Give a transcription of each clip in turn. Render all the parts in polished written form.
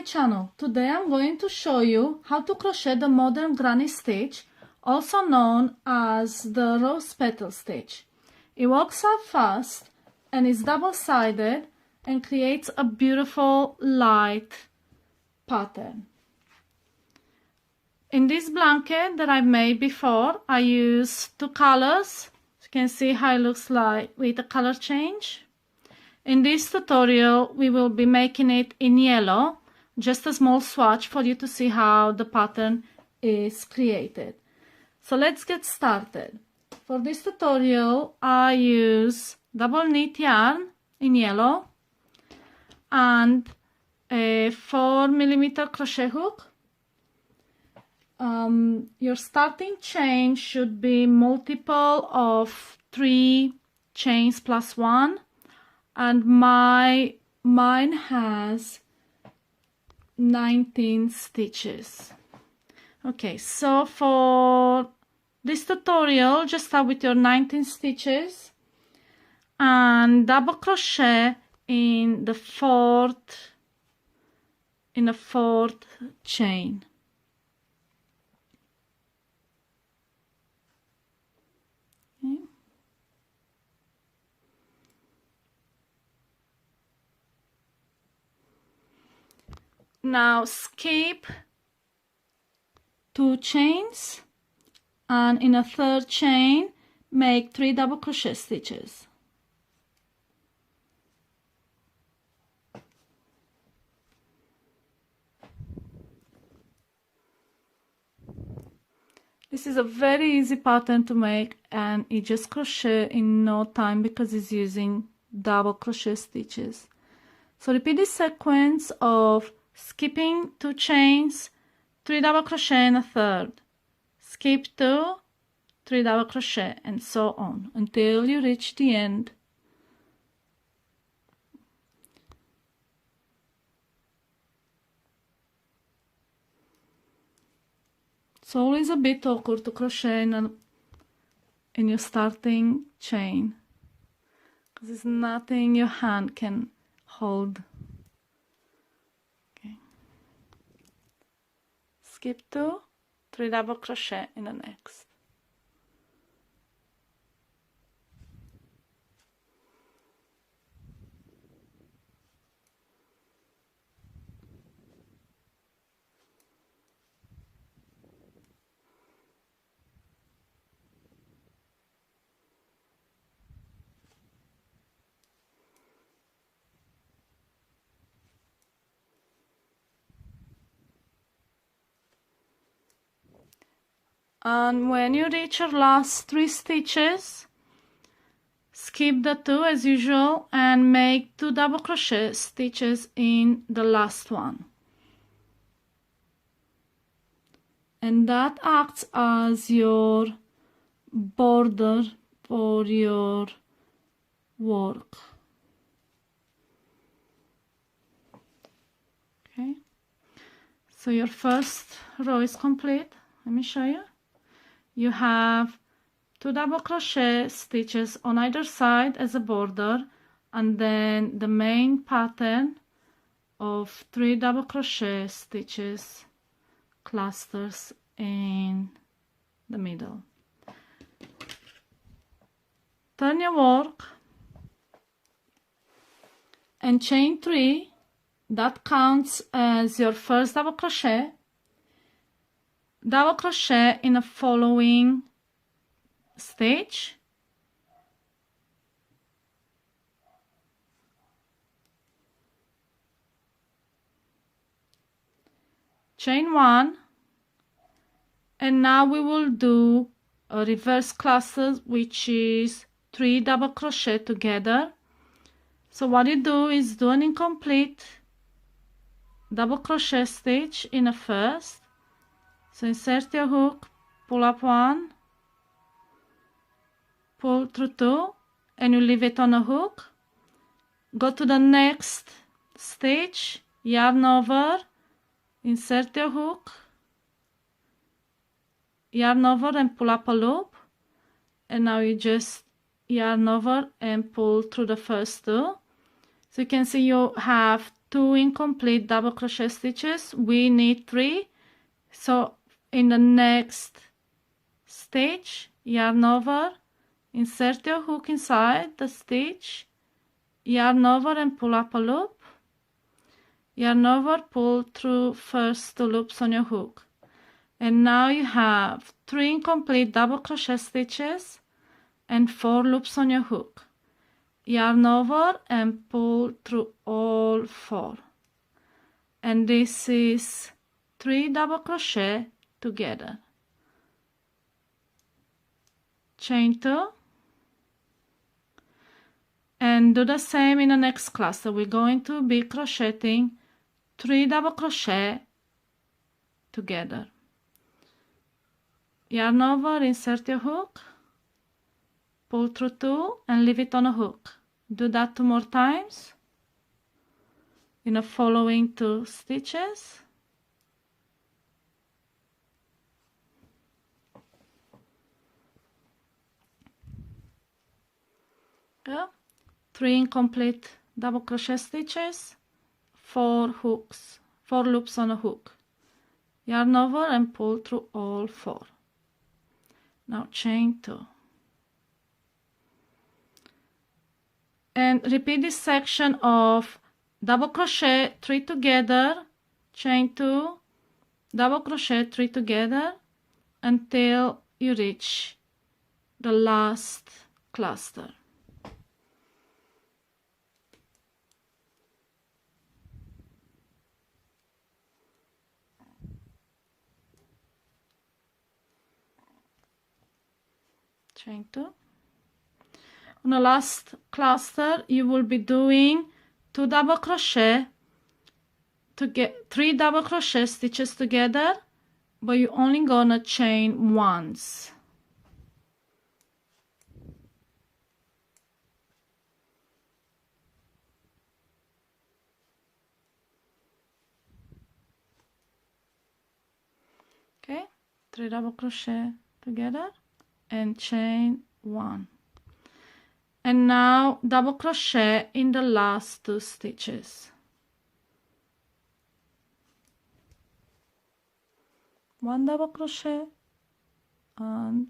channel. Today I'm going to show you how to crochet the modern granny stitch, also known as the rose petal stitch. It works out fast and is double-sided and creates a beautiful light pattern. In this blanket that I've made before, I used two colors. You can see how it looks like with a color change. In this tutorial, we will be making it in yellow, just a small swatch for you to see how the pattern is created. So let's get started. For this tutorial, I use double knit yarn in yellow and a 4mm crochet hook. Your starting chain should be multiple of 3 chains plus 1. And mine has 19 stitches. Okay, so for this tutorial, just start with your 19 stitches and double crochet in the fourth chain. Okay. Now skip 2 chains and in a third chain make 3 double crochet stitches. This is a very easy pattern to make and you just crochet in no time because it's using double crochet stitches. So repeat this sequence of skipping 2 chains, 3 double crochet in a third, skip 2, 3 double crochet, and so on until you reach the end. It's always a bit awkward to crochet in your starting chain because there's nothing your hand can hold. Skip 2, 3 double crochet in the next. And when you reach your last 3 stitches, skip the 2 as usual and make 2 double crochet stitches in the last one. And that acts as your border for your work. Okay, so your first row is complete. Let me show you. You have 2 double crochet stitches on either side as a border and then the main pattern of 3 double crochet stitches clusters in the middle. Turn your work and chain 3. That counts as your first double crochet. Double crochet in a following stitch, chain 1, and now we will do a reverse cluster, which is 3 double crochet together. So what you do is do an incomplete double crochet stitch in a first. So insert your hook, pull up 1, pull through 2, and you leave it on a hook. Go to the next stitch, yarn over, insert your hook, yarn over and pull up a loop. And now you just yarn over and pull through the first 2. So you can see you have 2 incomplete double crochet stitches. We need 3. So in the next stitch, yarn over, insert your hook inside the stitch, yarn over and pull up a loop, yarn over, pull through first 2 loops on your hook. And now you have 3 incomplete double crochet stitches and 4 loops on your hook. Yarn over and pull through all 4. And this is 3 double crochet together. Chain 2. And do the same in the next cluster. We're going to be crocheting 3 double crochet together. Yarn over, insert your hook, pull through 2 and leave it on a hook. Do that 2 more times in the following 2 stitches. Yeah. 3 incomplete double crochet stitches, 4 hooks, 4 loops on a hook. Yarn over and pull through all 4. Now chain 2. And repeat this section of double crochet 3 together, chain 2, double crochet 3 together until you reach the last cluster. Chain 2. On the last cluster you will be doing 2 double crochet to get 3 double crochet stitches together, but you're only gonna chain once. Okay, 3 double crochet together and chain 1. And now double crochet in the last 2 stitches. 1 double crochet and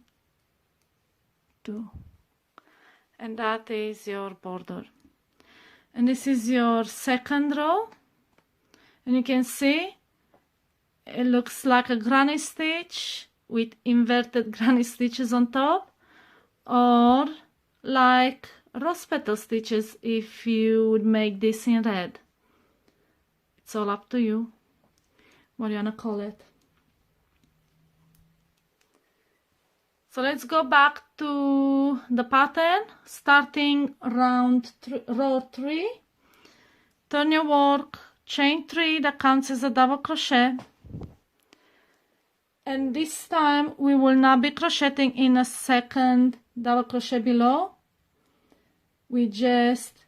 2. And that is your border. And this is your second row. And you can see it looks like a granny stitch with inverted granny stitches on top, or like rose petal stitches if you would make this in red. It's all up to you what you wanna call it. So let's go back to the pattern, starting row 3. Turn your work, chain 3, that counts as a double crochet. And this time we will not be crocheting in a second double crochet below. We just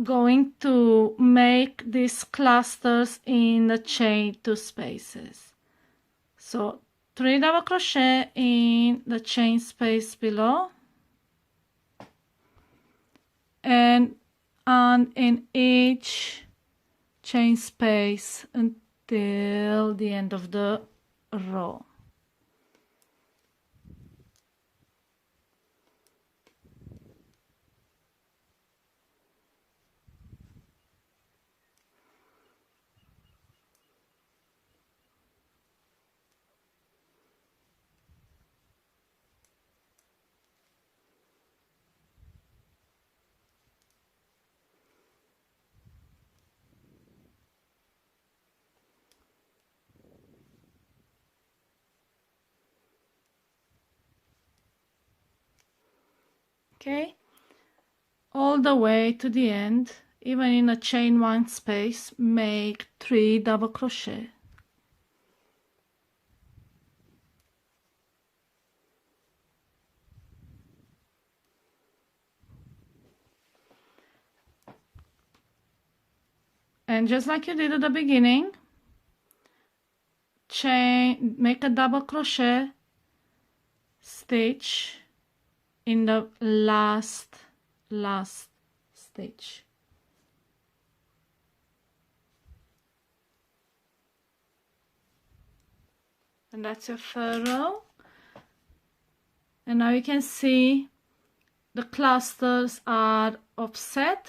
going to make these clusters in the chain 2 spaces. So 3 double crochet in the chain space below, and in each chain space until the end of the row. Okay, all the way to the end, even in a chain 1 space, make 3 double crochet. And just like you did at the beginning, make a double crochet stitch in the last stitch. And that's your third row. And now you can see the clusters are offset.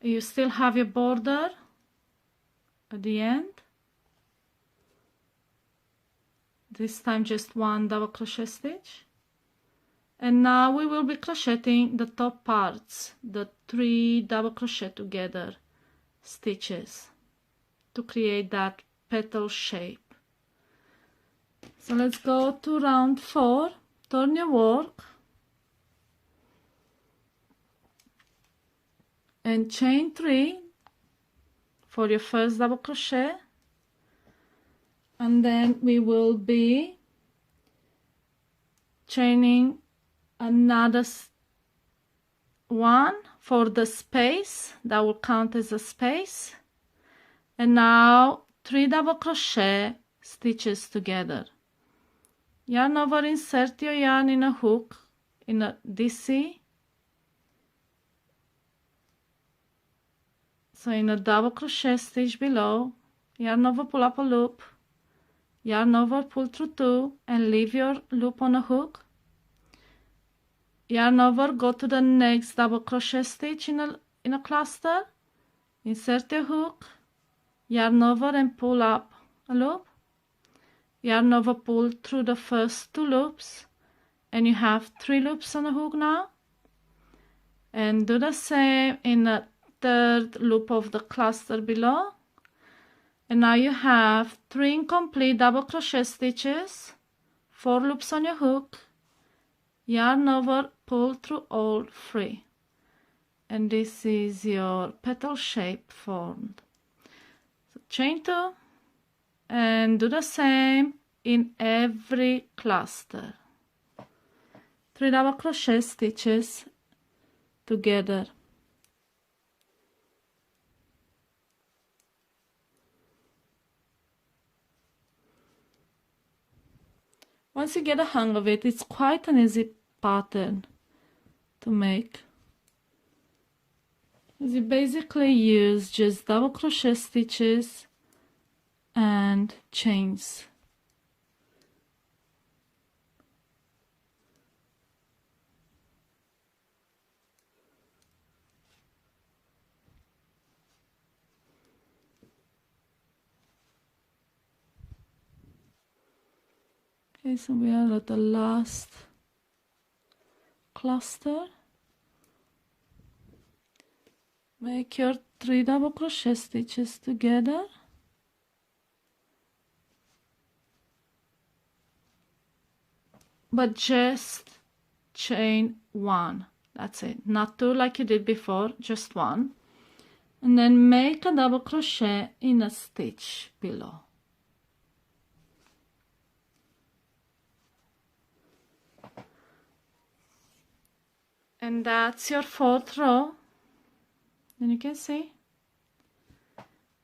You still have your border at the end. This time just one double crochet stitch. And now we will be crocheting the top parts, the 3 double crochet together stitches to create that petal shape. So let's go to round 4, turn your work and chain 3 for your first double crochet, and then we will be chaining another one for the space that will count as a space, and now 3 double crochet stitches together. Yarn over, insert your yarn in a hook in a DC, so in a double crochet stitch below, yarn over, pull up a loop, yarn over, pull through 2 and leave your loop on a hook, yarn over, go to the next double crochet stitch in a cluster, insert your hook, yarn over and pull up a loop, yarn over, pull through the first 2 loops, and you have 3 loops on the hook now, and do the same in the third loop of the cluster below. And now you have 3 incomplete double crochet stitches, 4 loops on your hook, yarn over, pull through all 3, and this is your petal shape formed. So chain 2 and do the same in every cluster, 3 double crochet stitches together. Once you get a hang of it, it's quite an easy pattern to make. You basically use just double crochet stitches and chains. Okay, so we are at the last cluster. Make your 3 double crochet stitches together. But just chain 1. That's it. Not 2 like you did before, just 1. And then make a double crochet in a stitch below. And that's your 4th row. And you can see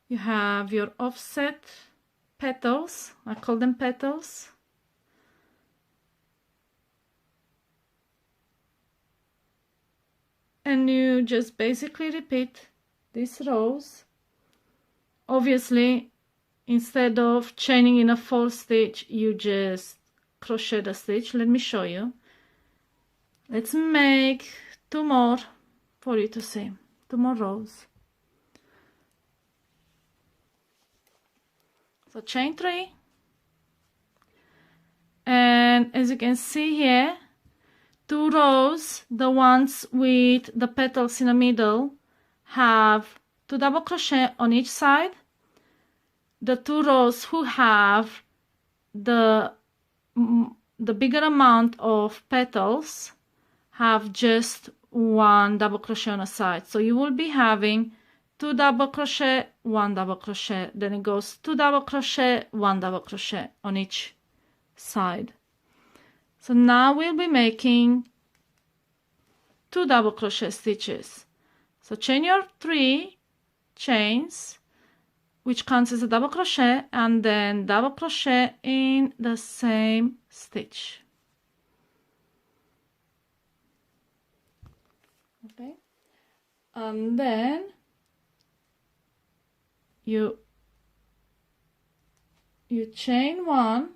you have your offset petals. I call them petals. And you just basically repeat these rows. Obviously, instead of chaining in a 4 stitch, you just crochet the stitch. Let me show you. Let's make 2 more for you to see. 2 more rows. So chain 3, and as you can see here, 2 rows, the ones with the petals in the middle, have 2 double crochet on each side. The 2 rows who have the bigger amount of petals have just 1 double crochet on a side. So you will be having 2 double crochet, 1 double crochet, then it goes 2 double crochet, 1 double crochet on each side. So now we'll be making 2 double crochet stitches. So chain your 3 chains, which counts as a double crochet, and then double crochet in the same stitch. Okay, and then you you chain one,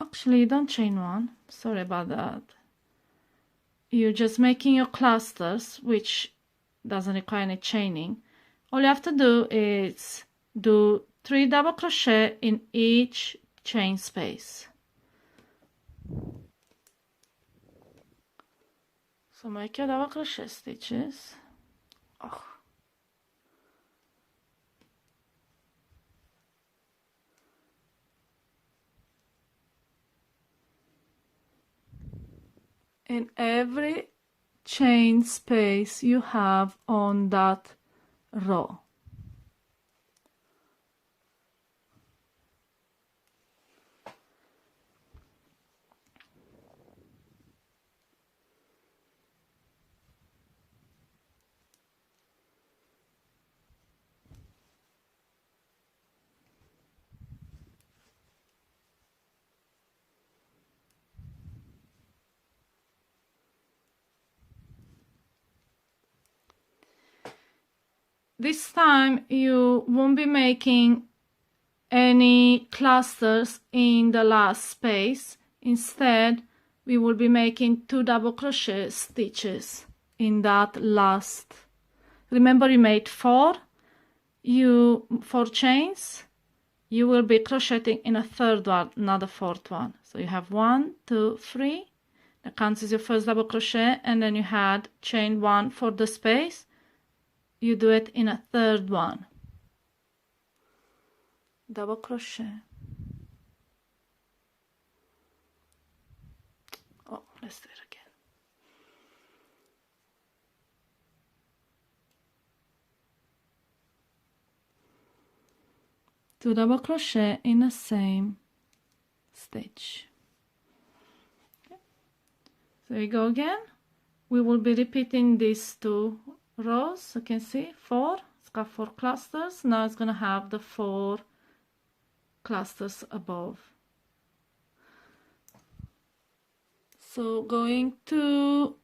actually don't chain one, sorry about that. You're just making your clusters, which doesn't require any chaining. All you have to do is do 3 double crochet in each chain space. So make your double crochet stitches. Oh. In every chain space you have on that row. This time you won't be making any clusters in the last space. Instead, we will be making 2 double crochet stitches in that last. Remember, you made 4 chains. You will be crocheting in a third one, not a fourth one. So you have 1, 2, 3. That counts as your first double crochet, and then you had chain 1 for the space. You do it in a third one. Double crochet. Oh, let's do it again. Two double crochet in the same stitch. Okay. So we go again. We will be repeating these 2 rows. You can see 4. It's got 4 clusters. Now it's going to have the 4 clusters above. So going to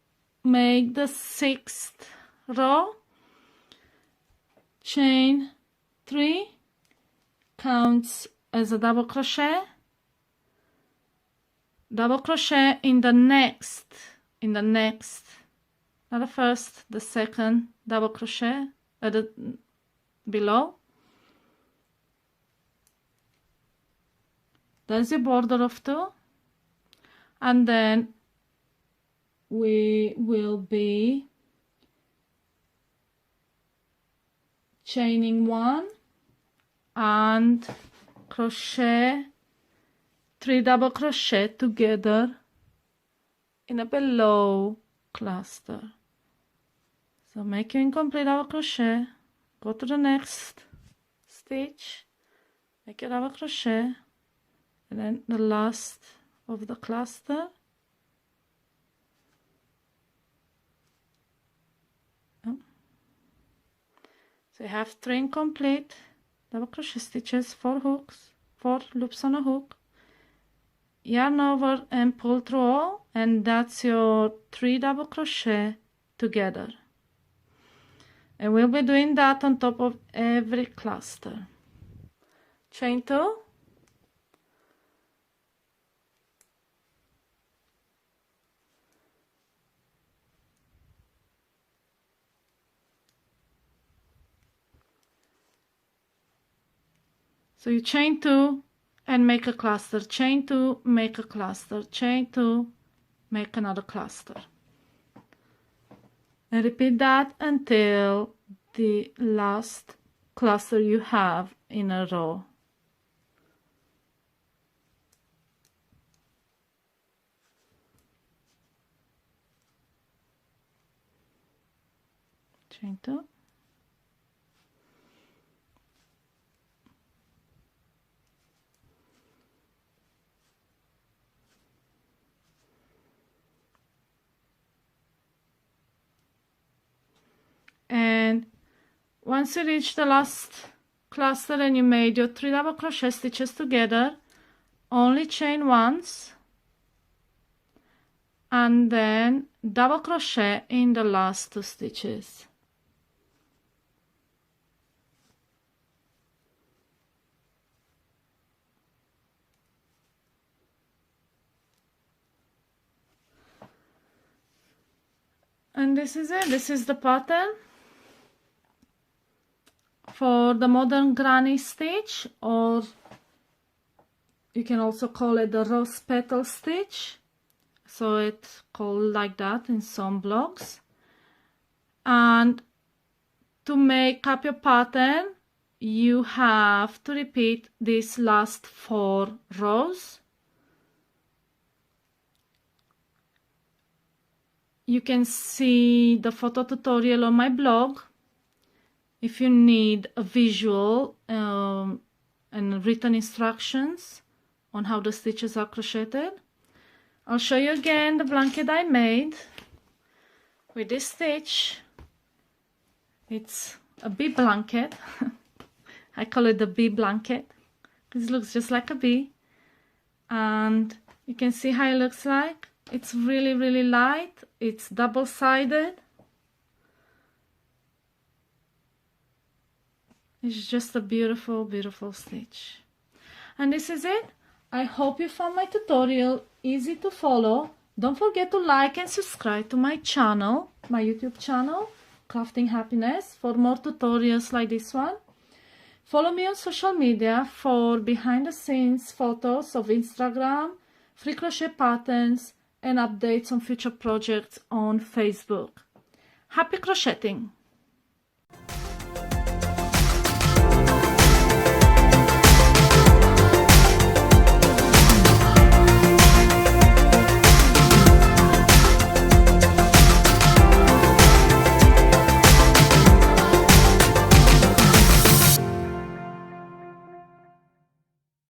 make the 6th row, chain 3, counts as a double crochet in the next, not the first, the second double crochet at the below. There's your border of 2, and then we will be chaining 1 and crochet 3 double crochet together in a below cluster. So make your incomplete double crochet, go to the next stitch, make your double crochet, and then the last of the cluster. So you have 3 incomplete double crochet stitches, 4 hooks, 4 loops on a hook, yarn over and pull through all, and that's your 3 double crochet together. And we'll be doing that on top of every cluster. Chain 2, so you chain 2 and make a cluster, chain 2, make a cluster, chain 2, make another cluster, and repeat that until the last cluster you have in a row. Chain 2, and once you reach the last cluster and you made your 3 double crochet stitches together, only chain once and then double crochet in the last 2 stitches. And this is it. This is the pattern for the modern granny stitch, or you can also call it the rose petal stitch. So it's called like that in some blogs. And to make up your pattern, you have to repeat these last 4 rows. You can see the photo tutorial on my blog if you need a visual and written instructions on how the stitches are crocheted. I'll show you again the blanket I made with this stitch. It's a bee blanket. I call it the bee blanket because it looks just like a bee. And you can see how it looks like. It's really, really light. It's double-sided. It's just a beautiful, beautiful stitch. And this is it. I hope you found my tutorial easy to follow. Don't forget to like and subscribe to my channel, my YouTube channel, Crafting Happiness, for more tutorials like this one. Follow me on social media for behind-the-scenes photos of Instagram, free crochet patterns, and updates on future projects on Facebook. Happy crocheting!